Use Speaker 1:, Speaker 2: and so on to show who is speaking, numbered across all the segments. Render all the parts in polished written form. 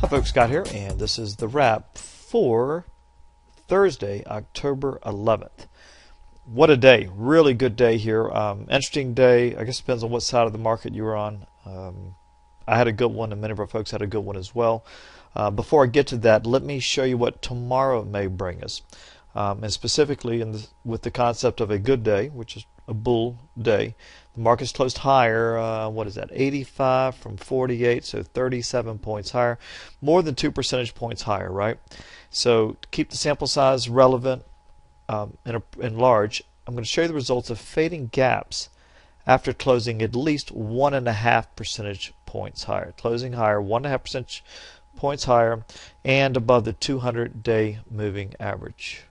Speaker 1: Hi folks, Scott here, and this is the wrap for Thursday, October 11th. What a day. Really good day here. Interesting day. I guess it depends on what side of the market you were on. I had a good one, and many of our folks had a good one as well. Before I get to that, let me show you what tomorrow may bring us. And specifically with the concept of a good day, which is a bull day. The market's closed higher, what is that, 85 from 48, so 37 points higher, more than 2 percentage points higher, right? So to keep the sample size relevant and large, I'm going to show you the results of fading gaps after closing at least 1.5 percentage points higher. Closing higher, 1.5 percentage points higher, and above the 200-day moving average.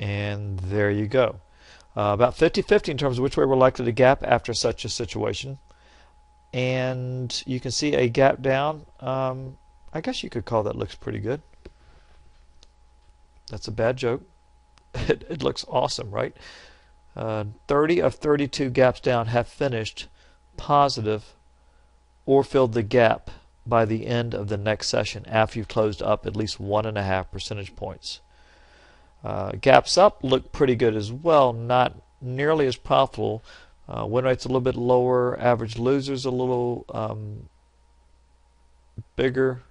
Speaker 1: And there you go. About 50-50 in terms of which way we're likely to gap after such a situation. And you can see a gap down. I guess you could call that looks pretty good. That's a bad joke. It looks awesome, right? 30 of 32 gaps down have finished positive or filled the gap by the end of the next session after you've closed up at least 1.5 percentage points. Gaps up look pretty good as well, not nearly as profitable. Win rate's a little bit lower, average losers a little bigger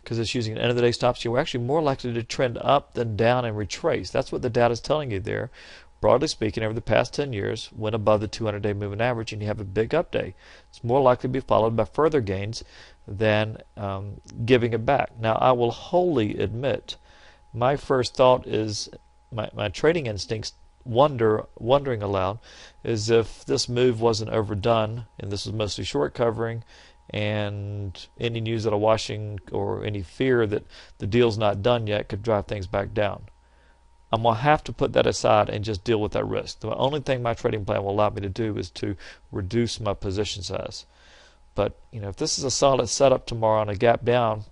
Speaker 1: because it's using an end of the day stop. So you're actually more likely to trend up than down and retrace. That's what the data is telling you there. Broadly speaking, over the past 10 years, went above the 200-day moving average and you have a big up day. It's more likely to be followed by further gains than giving it back. Now, I will wholly admit, my first thought is, my trading instincts wondering aloud, is if this move wasn't overdone, and this was mostly short covering, and any news out of Washington or any fear that the deal's not done yet could drive things back down. I'm going to have to put that aside and just deal with that risk. The only thing my trading plan will allow me to do is to reduce my position size. But if this is a solid setup tomorrow on a gap down,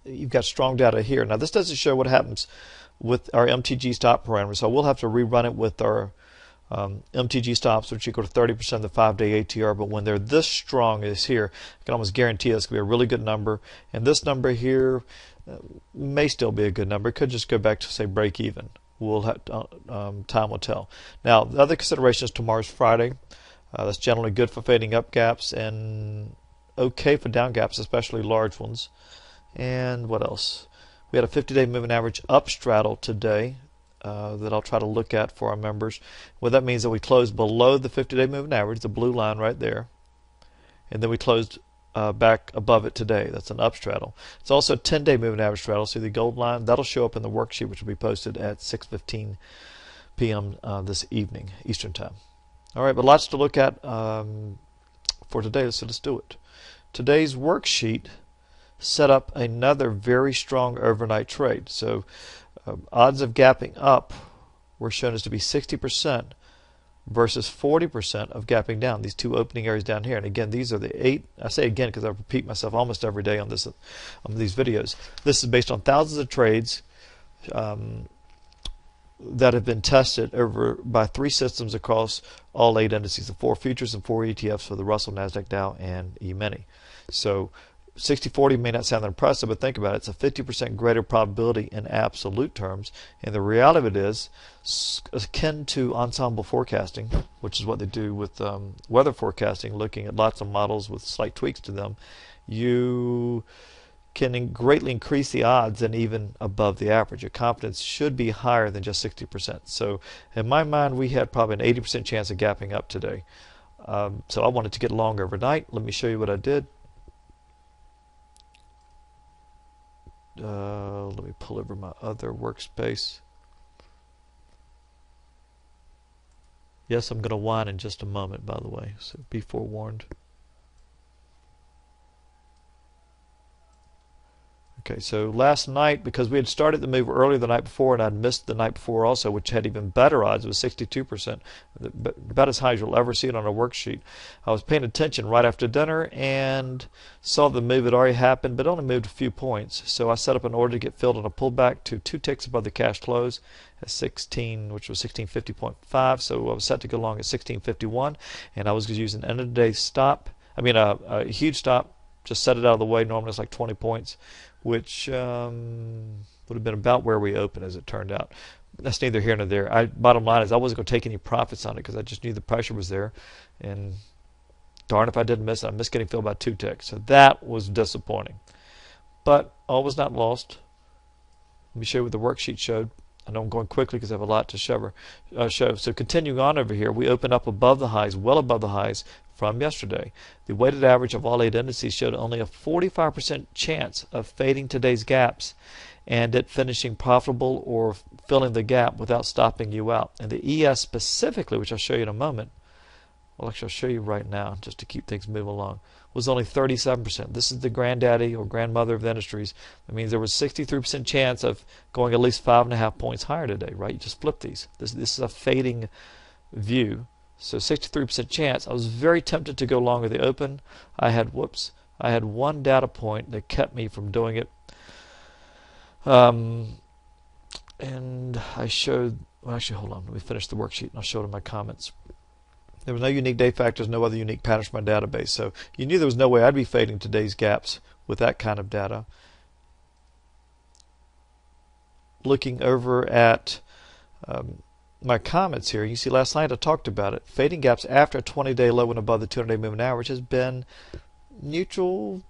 Speaker 1: you've got strong data here. Now this doesn't show what happens with our MTG stop parameter, so we'll have to rerun it with our MTG stops, which equal to 30% of the 5-day ATR. But when they're this strong as here, I can almost guarantee it's going to be a really good number. And this number here may still be a good number. It could just go back to, say, break even. We'll have time will tell. Now the other consideration is tomorrow's Friday. That's generally good for fading up gaps and okay for down gaps, especially large ones. And what else? We had a 50-day moving average up straddle today that I'll try to look at for our members. Well, that means that we closed below the 50-day moving average, the blue line right there, and then we closed back above it today. That's an up straddle. It's also a 10-day moving average straddle. See the gold line? That'll show up in the worksheet, which will be posted at 6:15 p.m. This evening, Eastern Time. All right, but lots to look at for today, so let's do it. Today's worksheet set up another very strong overnight trade. So odds of gapping up were shown as to be 60% versus 40% of gapping down, these two opening areas down here. And again, these are the 8, I say again because I repeat myself almost every day on these videos. This is based on thousands of trades that have been tested over by 3 systems across all 8 indices, the 4 futures and 4 ETFs for the Russell, Nasdaq, Dow, and E-mini. So 60-40 may not sound impressive, but think about it. It's a 50% greater probability in absolute terms. And the reality of it is akin to ensemble forecasting, which is what they do with weather forecasting, looking at lots of models with slight tweaks to them. You can greatly increase the odds and even above the average. Your confidence should be higher than just 60%. So in my mind, we had probably an 80% chance of gapping up today. So I wanted to get long overnight. Let me show you what I did. Let me pull over my other workspace. Yes, I'm going to whine in just a moment, by the way, so be forewarned. Okay, so last night, because we had started the move earlier the night before, and I'd missed the night before also, which had even better odds, it was 62%, about as high as you'll ever see it on a worksheet. I was paying attention right after dinner and saw the move had already happened, but only moved a few points. So I set up an order to get filled on a pullback to 2 ticks above the cash close at 16, which was 1650.5. So I was set to go long at 1651, and I was going to use an end of the day stop. I mean, a huge stop. Just set it out of the way. Normally it's like 20 points, which would have been about where we opened, as it turned out. That's neither here nor there. Bottom line is I wasn't going to take any profits on it because I just knew the pressure was there, and darn if I didn't miss it. I missed getting filled by 2 ticks, so that was disappointing. But all was not lost. Let me show you what the worksheet showed. I know I'm going quickly because I have a lot to show. So continuing on over here, we opened up above the highs, well above the highs from yesterday. The weighted average of all 8 indices showed only a 45% chance of fading today's gaps and it finishing profitable or filling the gap without stopping you out. And the ES specifically, which I'll show you in a moment, well, actually I'll show you right now just to keep things moving along, was only 37%. This is the granddaddy or grandmother of the industries. That means there was 63% chance of going at least 5.5 points higher today, right? You just flip these. This is a fading view. So 63% chance. I was very tempted to go long at the open. I had one data point that kept me from doing it. And I showed, well, actually, hold on. Let me finish the worksheet and I'll show it in my comments. There was no unique day factors, no other unique patterns from my database. So you knew there was no way I'd be fading today's gaps with that kind of data. Looking over at my comments here, you see last night I talked about it. Fading gaps after a 20-day low and above the 200-day moving average has been neutral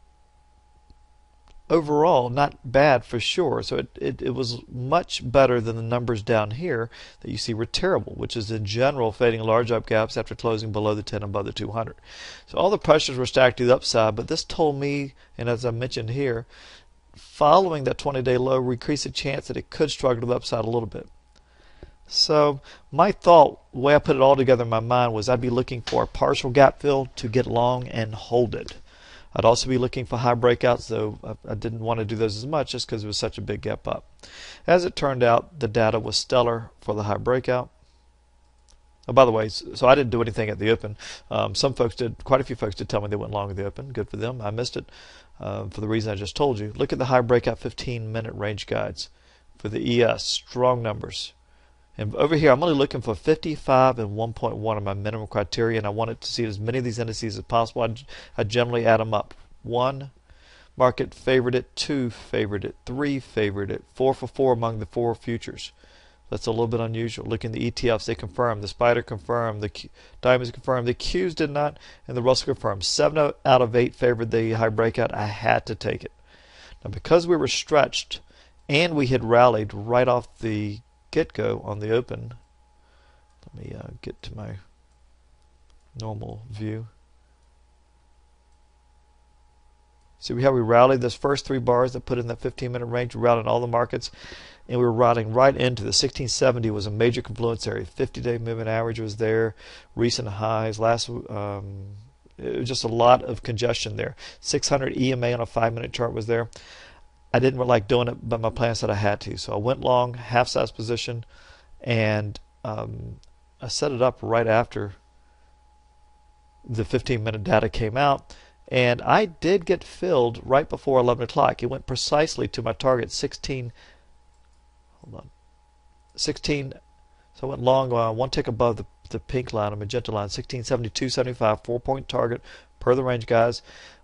Speaker 1: overall, not bad for sure. So it was much better than the numbers down here that you see were terrible, which is in general fading large up gaps after closing below the 10 above the 200. So all the pressures were stacked to the upside, but this told me, and as I mentioned here, following that 20-day low, we increased the chance that it could struggle to the upside a little bit. So my thought, the way I put it all together in my mind, was I'd be looking for a partial gap fill to get long and hold it. I'd also be looking for high breakouts, though I didn't want to do those as much just because it was such a big gap up. As it turned out, the data was stellar for the high breakout. Oh, by the way, so I didn't do anything at the open. Some folks did, quite a few folks did tell me they went long at the open. Good for them. I missed it for the reason I just told you. Look at the high breakout 15-minute range guides for the ES. Strong numbers. And over here, I'm only looking for 55 and 1.1 on my minimum criteria, and I wanted to see as many of these indices as possible. I generally add them up. 1, market favored it. 2, favored it. 3, favored it. 4 for 4 among the 4 futures. That's a little bit unusual. Look in the ETFs, they confirmed. The Spider confirmed. The Diamonds confirmed. The Qs did not, and the Russell confirmed. 7 out of 8 favored the high breakout. I had to take it. Now, because we were stretched and we had rallied right off the get-go on the open, let me get to my normal view. See how we rallied those first 3 bars that put in that 15-minute range. We rallied in all the markets, and we were riding right into the 1670 was a major confluence area. 50-day moving average was there, recent highs. It was just a lot of congestion there. 600 EMA on a 5-minute chart was there. I didn't like doing it, but my plan said I had to. So I went long, half-size position, and I set it up right after the 15-minute data came out. And I did get filled right before 11 o'clock. It went precisely to my target, 16. Hold on. 16. So I went long, 1 tick above the pink line, a magenta line, 1672.75, 4-point target per the range, guys.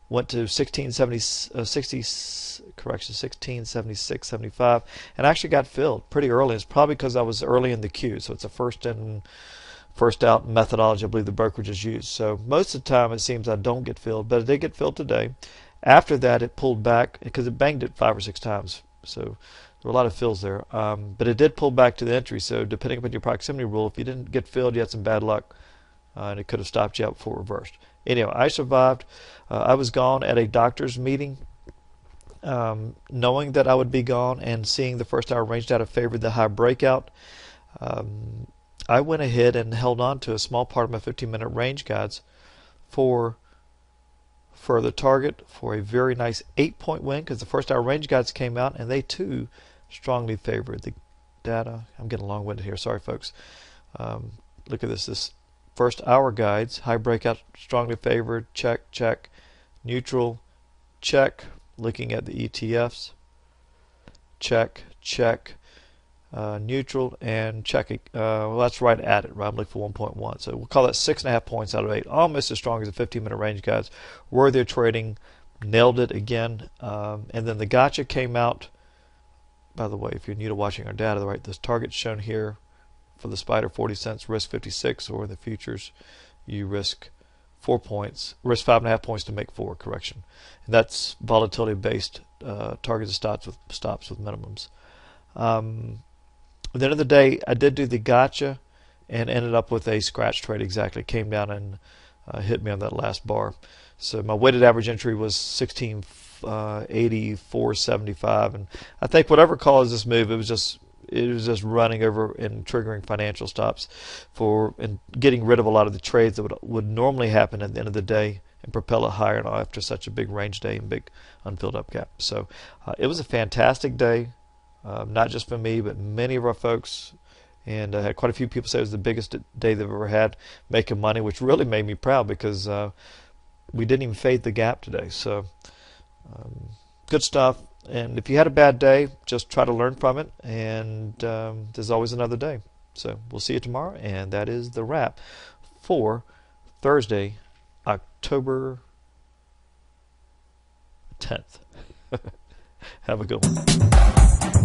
Speaker 1: Went to 1676.75, and actually got filled pretty early. It's probably because I was early in the queue, so it's a first in, first out methodology I believe the brokerages use. So most of the time it seems I don't get filled, but I did get filled today. After that it pulled back because it banged it 5 or 6 times, so there were a lot of fills there. But it did pull back to the entry, so depending upon your proximity rule, if you didn't get filled, you had some bad luck, and it could have stopped you out before it reversed. Anyway, I survived. I was gone at a doctor's meeting, knowing that I would be gone and seeing the first hour range data favored the high breakout. I went ahead and held on to a small part of my 15-minute range guides for for the target for a very nice 8-point win because the first hour range guides came out and they too strongly favored the data. I'm getting long-winded here. Sorry, folks. Look at this. This first hour guides, high breakout, strongly favored, check, check, neutral, check. Looking at the ETFs, check, check, neutral, and checking. Well, that's right at it. Right, I'm looking for 1.1. So we'll call that 6.5 points out of 8. Almost as strong as the 15-minute range guides. Worthy of trading. Nailed it again. And then the gotcha came out. By the way, if you're new to watching our data, right, this target's shown here for the spider 40 cents, risk 56, or the futures, you risk 4 points, risk 5.5 points to make 4. Correction, and that's volatility based targets and stops with minimums. At the end of the day, I did do the gotcha and ended up with a scratch trade. Exactly, came down and hit me on that last bar. So my weighted average entry was 1684.75, and I think whatever caused this move, it was just running over and triggering financial stops and getting rid of a lot of the trades that would normally happen at the end of the day and propel it higher now after such a big range day and big unfilled up gap. So it was a fantastic day, not just for me, but many of our folks. And I had quite a few people say it was the biggest day they've ever had making money, which really made me proud because we didn't even fade the gap today. So good stuff. And if you had a bad day, just try to learn from it. And there's always another day. So we'll see you tomorrow. And that is the wrap for Thursday, October 10th. Have a good one.